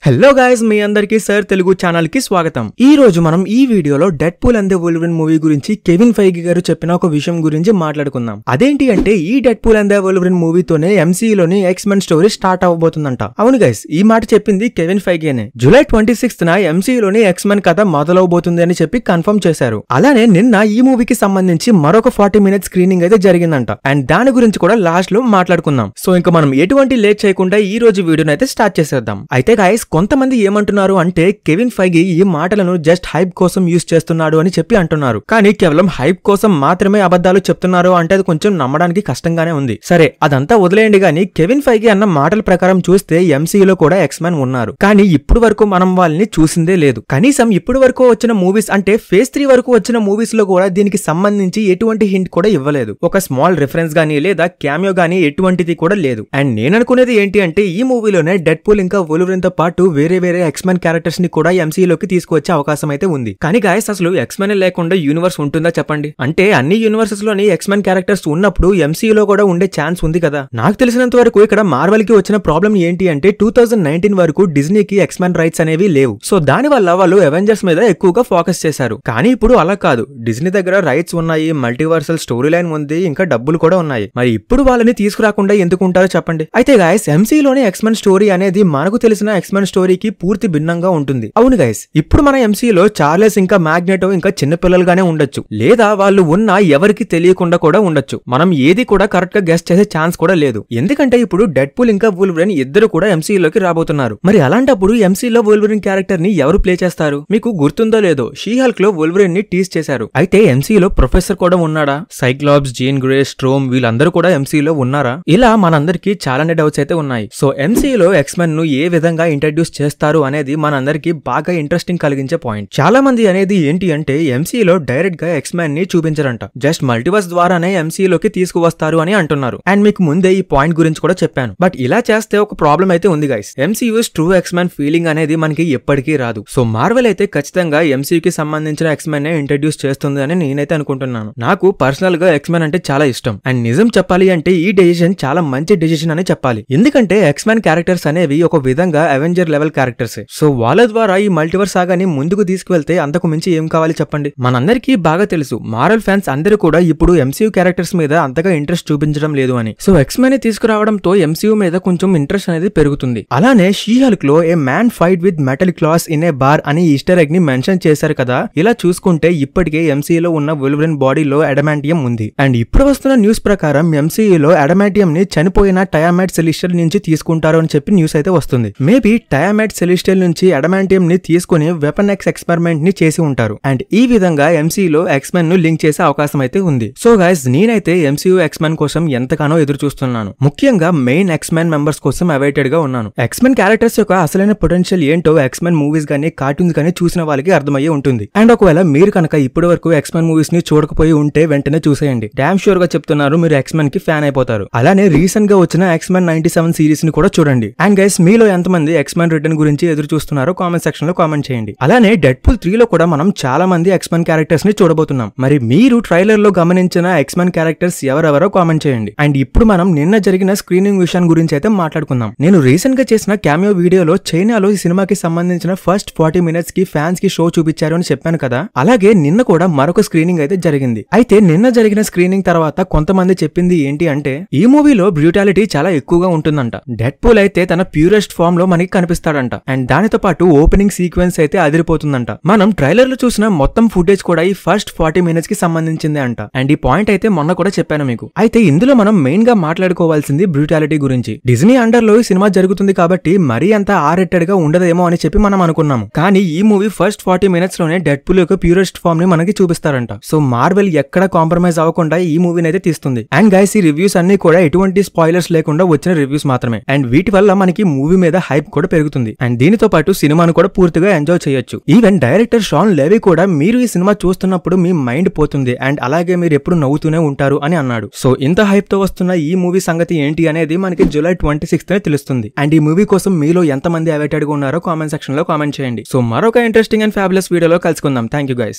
Hello guys, మీ అందరికీ sir Telugu channel కి స్వాగతం. ఈ రోజు మనం ఈ వీడియోలో Deadpool and the Wolverine movie గురించి కెవిన్ ఫైగి గారు చెప్పిన ఒక విషయం గురించి మాట్లాడుకుందాం. అదేంటి అంటే ఈ డెడ్పూల్ అండ్ ది వోల్వరిన్ మూవీతోనే ఎంసీయూలోని ఎక్స్-మెన్ స్టోరీ స్టార్ట్ అవబోతుందంట. అవును గైస్, ఈ మాట చెప్పింది కెవిన్ ఫైగినే. జూలై 26న ఎంసీయూలోని ఎక్స్-మెన్ కథ మొదలవబోతుంది అని చెప్పి కన్ఫర్మ్ చేశారు. అలానే నిన్న ఈ మూవీకి సంబంధించి మరొక 40 మినిట్స్ స్క్రీనింగ్ అయితే జరిగిందంట. అండ్ దాని గురించి కూడా లాస్ట్ లో మాట్లాడుకుందాం. సో ఇంకా మనం ఎటువంటి లేట్ చేయకుండా ఈ రోజు వీడియోని అయితే స్టార్ట్ చేసేద్దాం. అయితే గైస్, కొంతమంది ఏమంటున్నారు అంటే కెవిన్ ఫైగి ఈ మాటలను జస్ట్ హైప్ కోసం యూజ్ చేస్తున్నాడు అని చెప్పి అంటున్నారు. కానీ కేవలం హైప్ కోసం మాత్రమే అబద్ధాలు చెప్తున్నారు అంటే అది కొంచెం నమ్మడానికి కష్టంగానే ఉంది. సరే, అదంతా వదిలేయండి గానీ కెవిన్ ఫైగి అన్న మాటల ప్రకారం చూస్తే ఎంసీయూలో కూడా ఎక్స్-మెన్ ఉన్నారు. కానీ ఇప్పుడు వరకు మనం వాళ్ళని చూసిందే లేదు. కనీసం ఇప్పుడు వరకు వచ్చిన మూవీస్ అంటే ఫేజ్ 3 వరకు వచ్చిన మూవీస్ లో కూడా దీనికి సంబంధించి ఎటువంటి హింట్ కూడా ఇవ్వలేదు. ఒక స్మాల్ రిఫరెన్స్ గానీ లేదా క్యామియో గానీ ఎటువంటిది కూడా లేదు. అండ్ నేననుకునేది ఏంటి అంటే ఈ మూవీలోనే డెడ్పూల్ ఇంకా వోల్వరిన్ తో పాటు వేరే ఎక్స్-మెన్ క్యారెక్టర్స్ ని కూడా ఎంసీయూలోకి తీసుకువచ్చే అవకాశం అయితే ఉంది. కానీ గాయస్, అసలు ఎక్స్-మెన్ లేకుండా యూనివర్స్ ఉంటుందా చెప్పండి? అంటే అన్ని యూనివర్సెస్ లోని ఎక్స్-మెన్ క్యారెక్టర్స్ ఉన్నప్పుడు ఎంసీయూలో కూడా ఉండే ఛాన్స్ ఉంది కదా. నాకు తెలిసినంత వరకు ఇక్కడ మార్వెల్ కి వచ్చిన ప్రాబ్లం ఏంటి అంటే 2019 వరకు డిజ్నీకి ఎక్స్-మెన్ రైట్స్ అనేవి లేవు. సో దాని వల్ల వాళ్ళు అవెంజర్స్ మీద ఎక్కువగా ఫోకస్ చేశారు. కానీ ఇప్పుడు అలా కాదు. డిజ్నీ దగ్గర రైట్స్ ఉన్నాయి, మల్టీవర్సల్ స్టోరీ లైన్ ఉంది, ఇంకా డబ్బులు కూడా ఉన్నాయి. మరి ఇప్పుడు వాళ్ళని తీసుకురాకుండా ఎందుకు ఉంటారో చెప్పండి. అయితే గాయస్, ఎంసీయూలోని ఎక్స్-మెన్ స్టోరీ అనేది మనకు తెలిసిన ఎక్స్-మెన్ స్టోరీకి పూర్తి భిన్నంగా ఉంటుంది. అవును గైస్, ఇప్పుడు మన ఎంసీయూలో చార్లెస్ ఇంకా మ్యాగ్నెటో ఇంకా చిన్నపిల్లలుగానే ఉండొచ్చు, లేదా వాళ్ళు ఉన్న ఎవరికి తెలియకుండా కూడా ఉండొచ్చు. మనం ఏది కూడా కరెక్ట్ గా గెస్ చేసే ఛాన్స్ కూడా లేదు. ఎందుకంటే ఇప్పుడు డెడ్పూల్ ఇంకా వోల్వరిన్ ఇద్దరు కూడా ఎంసీయూలోకి రాబోతున్నారు. మరి అలాంటప్పుడు ఎంసీయూలో వోల్వరిన్ క్యారెక్టర్ ని ఎవరు ప్లే చేస్తారు? మీకు గుర్తుందో లేదో, షీ హల్క్ లో వోల్వరిన్ ని టీజ్ చేశారు. అయితే ఎంసీయూలో ప్రొఫెసర్ కూడా ఉన్నాడా? సైక్లాప్స్, జీన్ గ్రే, స్ట్రోమ్ వీళ్ళందరూ కూడా ఎంసీయూలో ఉన్నారా? ఇలా మనందరికీ చాలానే డౌట్స్ అయితే ఉన్నాయి. సో ఎంసీయూలో ఎక్స్-మెన్ ను ఏ విధంగా ఇంట్రడ్యూస్ చేస్తారు అనేది మనందరికీ బాగా ఇంట్రెస్టింగ్ కలిగించే పాయింట్. చాలా మంది అనేది ఏంటి అంటే ఎంసీయూలో డైరెక్ట్ గా ఎక్స్-మెన్ ని చూపించరంట, జస్ట్ మల్టీవర్స్ ద్వారానే ఎంసీయూలోకి తీసుకువస్తారు అని అంటున్నారు. అండ్ మీకు ముందే ఈ పాయింట్ గురించి కూడా చెప్పాను. బట్ ఇలా చేస్తే ఒక ప్రాబ్లం అయితే ఉంది guys. MCU true X-men feeling అనేది మనకి ఎప్పటికీ రాదు. సో మార్వెల్ అయితే ఖచ్చితంగా ఎంసీయూకి సంబంధించిన ఎక్స్-మెన్ నే ఇంట్రడ్యూస్ చేస్తుంది అని నేనైతే అనుకుంటున్నాను. నాకు పర్సనల్ గా ఎక్స్-మెన్ అంటే చాలా ఇష్టం. అండ్ నిజం చెప్పాలి అంటే ఈ డెసిషన్ చాలా మంచి డెసిషన్ అని చెప్పాలి. ఎందుకంటే ఎక్స్-మెన్ క్యారెక్టర్స్ అనేవి ఒక విధంగా అవెంజర్ లెవెల్ క్యారెక్టర్స్. సో వాళ్ళ ద్వారా ఈ మల్టీవర్స్ సాగాని ముందుకు తీసుకువెళ్తే అంతకు మించి ఏం కావాలి చెప్పండి. మనందరికీ బాగా తెలుసు మార్వెల్ ఫ్యాన్స్ అందరూ కూడా ఇప్పుడు ఎంసీయూ క్యారెక్టర్స్ మీద అంతగా ఇంట్రెస్ట్ చూపించడం లేదు అని. సో ఎక్స్-మెన్ ని తీసుకురావడంతో ఎంసీయూ మీద కొంచెం ఇంట్రెస్ట్ అనేది పెరుగుతుంది. అలానే షీ హల్క్ లో ఏ man fight with metal class in a bar అని ఈస్టర్ ఎగ్ ని మెన్షన్ చేశారు కదా. ఇలా చూసుకుంటే ఇప్పటికే ఎంసీయూలో ఉన్న వోల్వరిన్ బాడీలో అడమాంటియం ఉంది. అండ్ ఇప్పుడు వస్తున్న న్యూస్ ప్రకారం ఎంసీయూలో అడమాంటియం ని చనిపోయిన టయామైట్ సెలిస్టియల్ నుంచి తీసుకుంటారు అని చెప్పి న్యూస్ అయితే వస్తుంది. మేబీ టయామైట్ సెలిస్టియల్ నుంచి అడమాంటియం ని తీసుకుని వెపన్ ఎక్స్ ఎక్స్పెరిమెంట్ ని చేసి ఉంటారు. అండ్ ఈ విధంగా ఎంసీయూలో ఎక్స్-మెన్ ను లింక్ చేసే అవకాశం అయితే ఉంది. సో గైస్, నేనైతే ఎంసీయూ ఎక్స్-మెన్ కోసం ఎంతగానో ఎదురు చూస్తున్నాను. ముఖ్యంగా మెయిన్ ఎక్స్-మెన్ మెంబర్స్ కోసం అవైటెడ్ గా ఉన్నాను. ఎక్స్-మెన్ క్యారెక్టర్స్ యొక్క అసలైన పొటెన్షియల్ ఏంటో ఎక్స్-మెన్ మూవీస్ గానీ కార్టూన్స్ గానీ చూసిన వాళ్ళకి అర్థమయ్యే ఉంటుంది. అండ్ ఒకవేళ మీరు కనుక ఇప్పటి వరకు ఎక్స్-మెన్ మూవీస్ ని చూడకపోయి ఉంటే వెంటనే చూసేయండి. డామ్ షూర్ గా చెప్తున్నారు, మీరు ఎక్స్-మెన్ కి ఫ్యాన్ అయిపోతారు. అలానే రీసెంట్ గా వచ్చిన ఎక్స్-మెన్ 97 సిరీస్ ని కూడా చూడండి. అండ్ గైస్, మీలో ఎంతమంది ఎక్స్-మెన్ రిటర్న్ గురించి ఎదురు చూస్తున్నారో కామెంట్ సెక్షన్ లో కామెంట్ చేయండి. అలానే డెడ్పూల్ 3 లో కూడా మనం చాలా మంది ఎక్స్-మెన్ క్యారెక్టర్స్ ని చూడబోతున్నాం. మరి మీరు ట్రైలర్ లో గమనించిన ఎక్స్-మెన్ క్యారెక్టర్స్ ఎవరెవరో కామెంట్ చేయండి. అండ్ ఇప్పుడు మనం నిన్న జరిగిన స్క్రీనింగ్ విషయం గురించి అయితే మాట్లాడుకుందాం. నేను రీసెంట్ గా చేసిన క్యామియో వీడియోలో చైనాలో ఈ సినిమాకి సంబంధించిన ఫస్ట్ 40 మినిట్స్ కి ఫ్యాన్స్ కి షో చూపించారు అని చెప్పాను కదా. అలాగే నిన్న కూడా మరొక స్క్రీనింగ్ అయితే జరిగింది. అయితే నిన్న జరిగిన స్క్రీనింగ్ తర్వాత కొంతమంది చెప్పింది ఏంటి అంటే ఈ మూవీలో బ్రూటాలిటీ చాలా ఎక్కువగా ఉంటుందంట. డెడ్పూల్ అయితే తన ప్యూరెస్ట్ ఫామ్ లో మనకి కనిపిస్తాడంట. అండ్ దానితో పాటు ఓపెనింగ్ సీక్వెన్స్ అయితే అదిరిపోతుందంట. మనం ట్రైలర్ లో చూసిన మొత్తం ఫుటేజ్ కూడా ఈ ఫస్ట్ 40 మినిట్స్ కి సంబంధించిందే అంట. అండ్ ఈ పాయింట్ అయితే మొన్న కూడా చెప్పాను మీకు. అయితే ఇందులో మనం మెయిన్ గా మాట్లాడుకోవాల్సింది బ్రూటాలిటీ గురించి. డిజ్నీ అండర్ లో ఈ సినిమా జరుగుతుంది కాబట్టి మరీ అంత ఆర్రెటెడ్ గా ఉండదేమో అని చెప్పి మనం అనుకున్నాము. కానీ ఈ మూవీ ఫస్ట్ 40 మినిట్స్ లోనే డెడ్పూల్ యొక్క ప్యూరెస్ట్ ఫామ్ ని మనకి చూపిస్తారంట. సో మార్వెల్ ఎక్కడ కాంప్రమైజ్ అవ్వకుండా ఈ మూవీని అయితే తీస్తుంది. అండ్ గైస్, ఈ రివ్యూస్ అన్ని కూడా ఎటువంటి స్పాయిలర్స్ లేకుండా వచ్చిన రివ్యూస్ మాత్రమే. అండ్ వీటి వల్ల మనకి మూవీ మీద హైప్ కూడా పెరుగుతుంది. అండ్ దీనితో పాటు సినిమాను కూడా పూర్తిగా ఎంజాయ్ చేయొచ్చు. ఈవెన్ డైరెక్టర్ షాన్ లెవీ కూడా మీరు ఈ సినిమా చూస్తున్నప్పుడు మీ మైండ్ పోతుంది అండ్ అలాగే మీరు ఎప్పుడు నవ్వుతూనే ఉంటారు అని అన్నాడు. సో ఇంత హైప్ తో వస్తున్న ఈ మూవీ సంగతి ఏంటి అనేది మనకి జూలై 26th తెలుస్తుంది. అండ్ ఈ మూవీ కోసం మీలో ఎంతమంది అవైటెడ్ గా ఉన్నారో కామెంట్ సెక్షన్ లో కామెంట్ చేయండి. సో మరొక ఇంట్రెస్టింగ్ అండ్ ఫ్యాబులస్ వీడియోలో కలుసుకుందాం. Thank you guys.